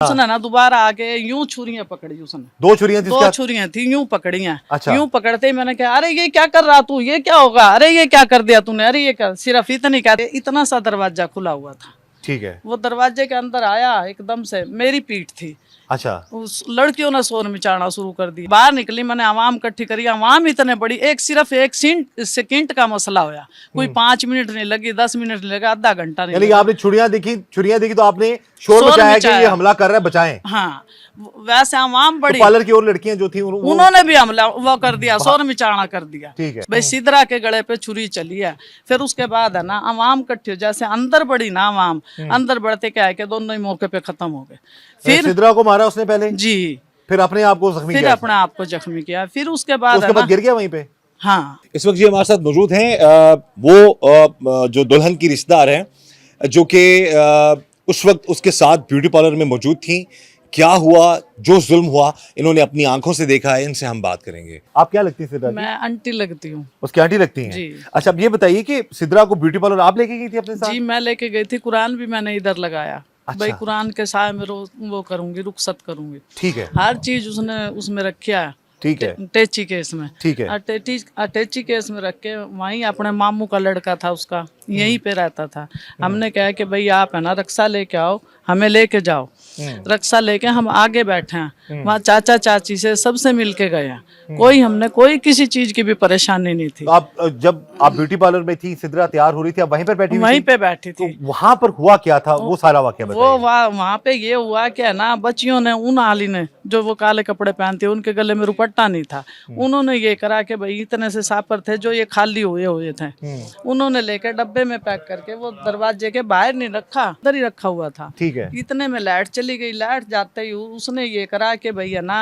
उसने ना दोबारा आके यूं छुरियां पकड़ी, उसने दो छुरियां थी, दो छुरियां थी, यूं पकड़ी हैं। अच्छा। यूं पकड़ते ही मैंने कहा अरे ये क्या कर रहा तू, ये क्या होगा, अरे ये क्या कर दिया तूने, अरे ये क्या, सिर्फ इतनी कहते, इतना सा दरवाजा खुला हुआ था। ठीक है। वो दरवाजे के अंदर आया, एकदम से मेरी पीठ थी। अच्छा। उस लड़कियों ने शोर मचाना शुरू कर दिया। बाहर निकली, मैंने आवाम इकट्ठी करी, आवाम इतने बड़ी, एक सिर्फ एक सेकंड का मसला होया, कोई 5 मिनट नहीं लगी, 10 मिनट नहीं लगा, आधा घंटा नहीं यानी कि लगा। आपने छुरियां देखी तो आपने शोर मचाया कि ये हमला कर रहा है, बचाएं। हाँ, वैसे आवाम बड़ी, तो पार्लर की और लड़कियां जो थी उन्होंने भी हमला वो कर दिया, शोर मचाना कर दिया। ठीक है। भाई सिदरा के गले पे छुरी चली है। फिर उसके बाद है ना आवाम इकट्ठी हो, जैसे अंदर बढ़ी ना आवाम, अंदर बढ़ते क्या है कि दोनों ही मौके पे खत्म हो गए। फिर सिद्रा को मारा उसने पहले जी, फिर अपने आप को जख्मी फिर किया, अपने आप को जख्मी किया। फिर उसके बाद है ना, गिर गया वहीं पे। हाँ, इस वक्त जी हमारे साथ मौजूद हैं वो जो दुल्हन की रिश्तेदार हैं, जो कि उस वक्त उसके साथ ब्यूटी पार्लर में मौजूद थी। क्या हुआ, जो जुल्म हुआ, इन्होंने अपनी आंखों से देखा है, इनसे हम बात करेंगे। आप क्या लगती है सिद्रा की? मैं आंटी लगती हूँ। उसकी आंटी लगती हैं? जी। अच्छा, अब ये बताइए कि सिद्रा को ब्यूटी पार्लर आप लेके गई थी अपने साथ? जी, मैं लेके गई थी, कुरान भी मैंने इधर लगाया। अच्छा। भाई कुरान के साय में वो करूंगी, रुखसत करूंगी। ठीक है। हर चीज उसने उसमें रखा है। ठीक है। टेची केस में। ठीक है। टेची केस में रख के वहीं अपने मामू का लड़का था उसका, यहीं पे रहता था। हमने कहा कि भाई आप है ना रक्षा लेके आओ, हमें लेके जाओ। रक्षा लेके हम आगे बैठे हैं, वहाँ चाचा चाची से सबसे मिल के गए हैं। हमने कोई किसी चीज की भी परेशानी नहीं थी। तो आप जब आप ब्यूटी पार्लर में थी, सिद्रा तैयार हो रही थी, आप वहीं पर बैठी हुई वहीं थी? पे बैठी थी। तो वहां पर हुआ क्या था, वो सारा वाकया बताइए। वो वहाँ पे ये हुआ कि है ना, बच्चियों ने, उन आली ने जो वो काले कपड़े पहनते, उनके गले में रुपट्टा नहीं था। उन्होंने ये करा कि भाई इतने से सापर थे जो ये खाली हुए थे, उन्होंने लेकर डब्बे में पैक करके वो दरवाजे के बाहर नहीं रखा, अंदर ही रखा हुआ था। ठीक है। इतने में लाइट चली गई। लाइट जाते ही उसने ये करा कि भैया ना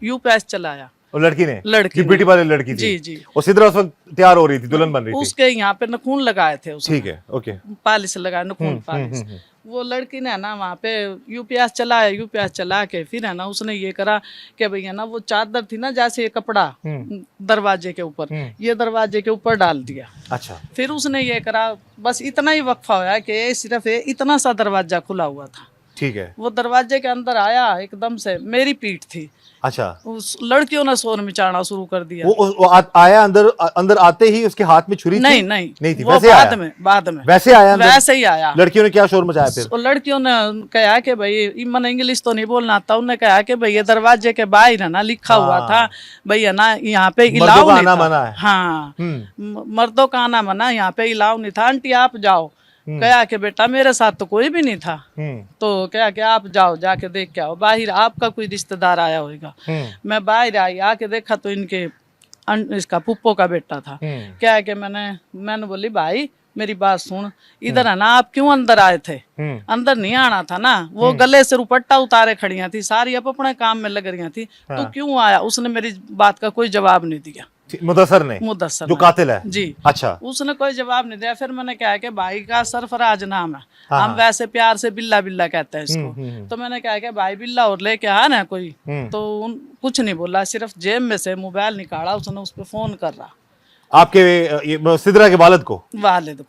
यूपीएस चलाया। और लड़की ने ने। ब्यूटी पार्लर लड़की थी? जी जी। और सिद्रा उस वक्त तैयार हो रही थी, दुल्हन बन रही थी? उसके यहाँ पे नखून लगाए थे उसने। ठीक है। ओके। पालिश लगाया, नखून पालिश। वो लड़की ने ना वहाँ पे यूपीएस चलाया। यूपीएस चला के फिर है ना उसने ये करा कि भैया ना वो चादर थी ना, जैसे ये कपड़ा दरवाजे के ऊपर, ये दरवाजे के ऊपर डाल दिया। अच्छा। फिर उसने ये करा, बस इतना ही वक्फा होया कि सिर्फ इतना सा दरवाजा खुला हुआ था। ठीक है। वो दरवाजे के अंदर आया, एकदम से मेरी पीठ थी। अच्छा। उस लड़कियों ने शोर मचाना शुरू कर दिया। वो आया अंदर आते ही उसके हाथ में छुरी नहीं थी? नहीं थी, वो वैसे बाद आया? में बाद में वैसे आया अंदर? वैसे ही आया। लड़कियों ने क्या शोर मचाया फिर? और लड़कियों ने कहा कि भाई, मैंने इंग्लिश तो नहीं बोलना आता, उन्होंने कहा कि भाई ये दरवाजे के बाहर है ना लिखा हुआ था भैया ना यहाँ पे इलाव नहीं था। हाँ, मर्दों का आना मना, यहाँ पे इलाव नहीं था। आंटी आप जाओ। कहा कि बेटा मेरे साथ तो कोई भी नहीं था। तो क्या कि आप जाओ, जाके देख के आओ, बाहर आपका कोई रिश्तेदार आया होगा। मैं बाहर आई, आके देखा तो इनके इसका पुप्पो का बेटा था। क्या है कि मैंने बोली भाई मेरी बात सुन, इधर है ना, आप क्यों अंदर आए थे? अंदर नहीं आना था ना। वो गले से रुपट्टा उतारे खड़ियां थी सारी, अब अपने काम में लग रही थी। तो क्यों आया? उसने मेरी बात का कोई जवाब नहीं दिया। मुदस्सर जो कातिल है? जी। अच्छा। उसने कोई जवाब नहीं दिया। फिर मैंने कहा कि भाई का सरफराज नाम है, हम वैसे प्यार से बिल्ला बिल्ला कहते हैं इसको। तो मैंने कहा कि भाई बिल्ला और लेके आ ना कोई। तो कुछ नहीं बोला, सिर्फ जेब में से मोबाइल निकाला, उसने उस पर फोन कर रहा आपके सिद्रा के वालिद को?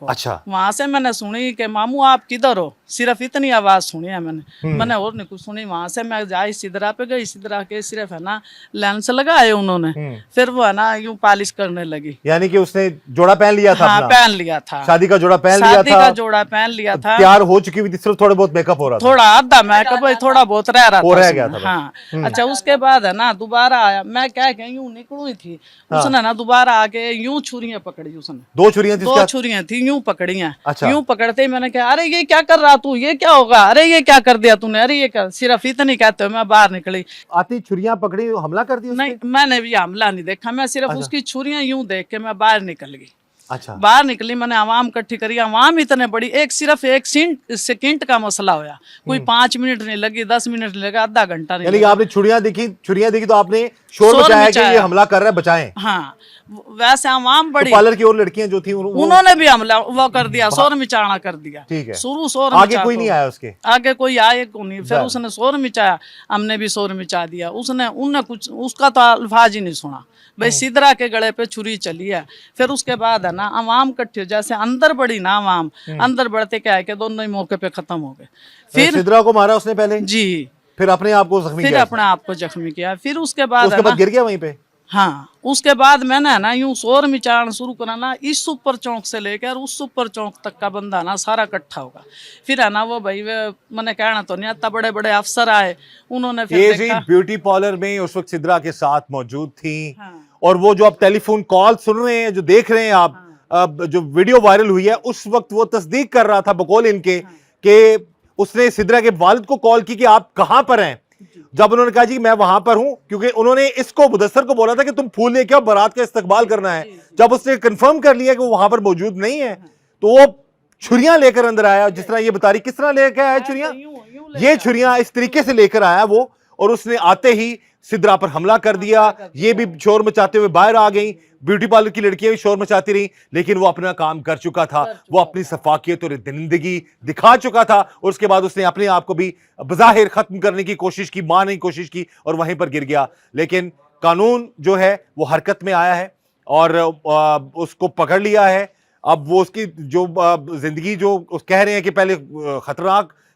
अच्छा। वहां से मैंने सुनी कि मामू आप किधर हो, सिर्फ इतनी आवाज सुनी है मैंने और नहीं कुछ सुनी। वहां से मैं जाई सिदरा पे गई, सिदरा के सिर्फ है ना लेंस लगाए उन्होंने। फिर वो है ना यूं पालिश करने लगी। यानी कि उसने जोड़ा पहन लिया था? हाँ, पहन लिया था। शादी का जोड़ा पहन लिया था? शादी का जोड़ा पहन लिया था। तैयार हो चुकी हुई थी, सिर्फ थोड़ा बहुत मेकअप हो रहा था? थोड़ा आधा मेकअप, थोड़ा बहुत रह गया था। हाँ। अच्छा, उसके बाद है ना दोबारा आया। मैं क्या कह यूं निकलू थी, उसने ना दोबारा आके यूं छुरियां पकड़ी। उसने दो छुरियां थी, यूं पकड़ी हैं। अच्छा। यूं पकड़ते ही मैंने कहा अरे ये क्या कर रहा तू, ये क्या होगा, अरे ये क्या कर दिया तूने, अरे ये क्या, सिर्फ इतनी कहते हो मैं बाहर निकली। आती छुरियां पकड़ी, हमला कर दिया? नहीं, मैंने भी हमला नहीं देखा, मैं सिर्फ उसकी छुरियां यूं देख के मैं बाहर निकल गई। अच्छा। बाहर निकली, मैंने आवाम इकट्ठी करी, आवाम इतने बड़ी, एक सिर्फ एक सेकंड का मसला होया, कोई 5 मिनट नहीं लगी, 10 मिनट नहीं लगा, आधा घंटा नहीं लगा। आपने छुरियां देखी तो आपने शोर मचाया कि ये हमला कर रहा है, बचाएं। हाँ, वैसे आवाम बड़ी, तो पार्लर की और लड़कियां जो थी उन्होंने भी हमला वो कर दिया, शोर मचाना कर दिया। ठीक है। शुरू शोर आगे कोई नहीं आया उसके? आगे कोई आए को नहीं। फिर उसने शोर मचाया, हमने भी शोर मचा दिया। उनने कुछ, उसका तो अल्फाज ही नहीं सुना। भाई सिदरा के गले पे छुरी चली है। फिर उसके बाद है ना आवाम इकट्ठी हो, जैसे अंदर बढ़ी ना आवाम, अंदर बढ़ते क्या है कि दोनों ही मौके पे खत्म हो गए। फिर सिदरा को मारा उसने पहले? जी। फिर अपने आप को जख्मी फिर किया, अपने आप को जख्मी किया। फिर उसके बाद उसके है बाद ना, गिर गया वहीं पे। हाँ उसके बाद मैंने ना यूं शोर मचाना शुरू करा ना, इस सुपर चौक से लेकर उस सुपर चौक तक का बंदा ना सारा इकट्ठा होगा। फिर है ना वो भाई वे मैंने कहना तो नहीं आता, बड़े बड़े अफसर आए, उन्होंने फिर ये जी देखा। ब्यूटी पार्लर में उस वक्त सिद्रा के साथ मौजूद थी। हाँ। और वो जो आप टेलीफोन कॉल सुन रहे हैं, जो देख रहे हैं आप, अब जो वीडियो वायरल हुई है, उस वक्त वो तस्दीक कर रहा था बकौल इनके कि उसने सिद्रा के वालिद को कॉल की कि आप कहां पर हैं। जब उन्होंने कहा जी मैं वहां पर हूं, क्योंकि उन्होंने इसको मुदस्सर को बोला था कि तुम फूल लेके आओ, बारात का इस्तकबाल करना है। जब उसने कंफर्म कर लिया कि वो वहां पर मौजूद नहीं है, तो वो छुरियां लेकर अंदर आया। जिस तरह ये बता रही, किस तरह लेकर आया छुरियां, ये छुरियां इस तरीके से लेकर आया वो, और उसने आते ही सिद्रा पर हमला कर दिया। ये भी शोर मचाते हुए बाहर आ गई, ब्यूटी पार्लर की लड़कियां भी शोर मचाती रही, लेकिन वो अपना काम कर चुका था। वो अपनी सफाकियत और जिंदगी दिखा चुका था, और उसके बाद उसने अपने आप को भी बज़ाहिर खत्म करने की कोशिश की, मारने की कोशिश की, और वहीं पर गिर गया। लेकिन कानून जो है वो हरकत में आया है और उसको पकड़ लिया है। अब वो उसकी जो जिंदगी जो कह रहे हैं कि पहले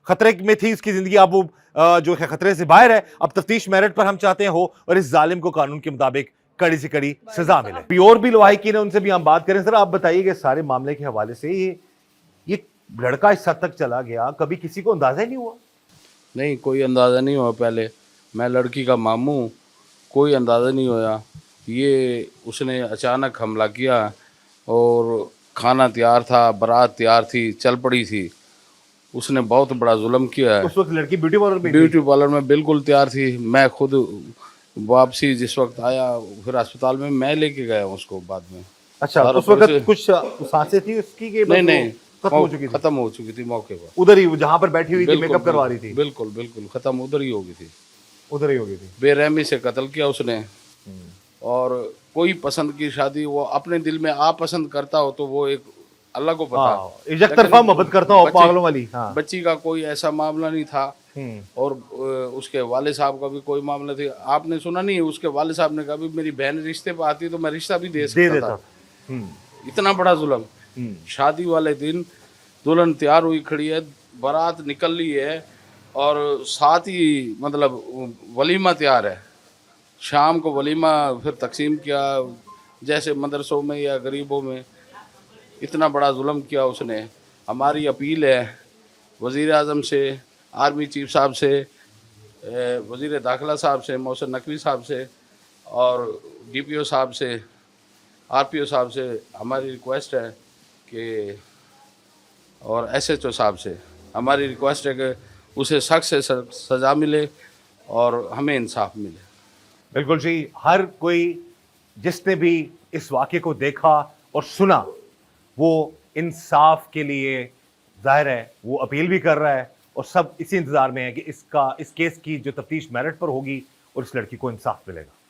खतरे में थी उसकी जिंदगी, अब वो जो है खतरे से बाहर है। अब तफ्तीश मेरिट पर हम चाहते हैं हो, और इस जालिम को कानून के मुताबिक कड़ी से कड़ी सजा मिले। और भी लवाहिकीन है, उनसे भी हम बात करें। सर आप बताइए कि सारे मामले के हवाले से ये लड़का इस हद तक चला गया, कभी किसी को अंदाजा ही नहीं हुआ? नहीं, कोई अंदाज़ा नहीं हुआ। पहले मैं लड़की का मामू, कोई अंदाज़ा नहीं हुआ। ये उसने अचानक हमला किया, और खाना तैयार था, बारात तैयार थी, चल पड़ी थी। उसने बहुत बड़ा जुल्म किया है। उस वक्त लड़की ब्यूटी पार्लर में ब्यूटी पार्लर में बिल्कुल तैयार थी। मैं खुद वापसी जिस वक्त आया, फिर अस्पताल में मैं लेके गया उसको बाद में। अच्छा, उस वक्त कुछ सांसें थी उसकी कि नहीं, खत्म हो चुकी थी? खत्म हो चुकी थी मौके पर। उधर ही जहां पर बैठी हुई थी, मेकअप करवा रही थी? बिल्कुल बिल्कुल खत्म उधर ही हो गई थी। उधर ही हो गई थी। बेरहमी से कत्ल किया उसने। और कोई पसंद की शादी वो अपने दिल में आप पसंद करता हो तो वो एक अल्लाह को पता। एक तरफा मोहब्बत करता हो, पागलों वाली। हाँ। बच्ची का कोई ऐसा मामला नहीं था, और उसके वाले साहब का भी कोई मामला थी। आपने सुना नहीं, उसके वाले साहब ने कहा भी मेरी बहन रिश्ते पे आती तो मैं रिश्ता भी दे सकता था। इतना बड़ा जुल्म। शादी वाले दिन दुल्हन तैयार हुई खड़ी है, बारात निकल ली है, और साथ ही मतलब वलीमा तैयार है। शाम को वलीमा फिर तकसीम किया, जैसे मदरसों में या गरीबों में। इतना बड़ा जुल्म किया उसने। हमारी अपील है वज़ीर आज़म से, आर्मी चीफ साहब से, वज़ीर दाखिला साहब से, मोहसिन नकवी साहब से, और DPO साहब से, RPO साहब से हमारी रिक्वेस्ट है कि, और SHO साहब से हमारी रिक्वेस्ट है कि उसे सख्त से सज़ा मिले और हमें इंसाफ मिले। बिल्कुल जी, हर कोई जिसने भी इस वाक़े को देखा और सुना, वो इंसाफ के लिए जाहिर है वो अपील भी कर रहा है, और सब इसी इंतज़ार में है कि इस केस की जो तफ्तीश मेरिट पर होगी और इस लड़की को इंसाफ मिलेगा।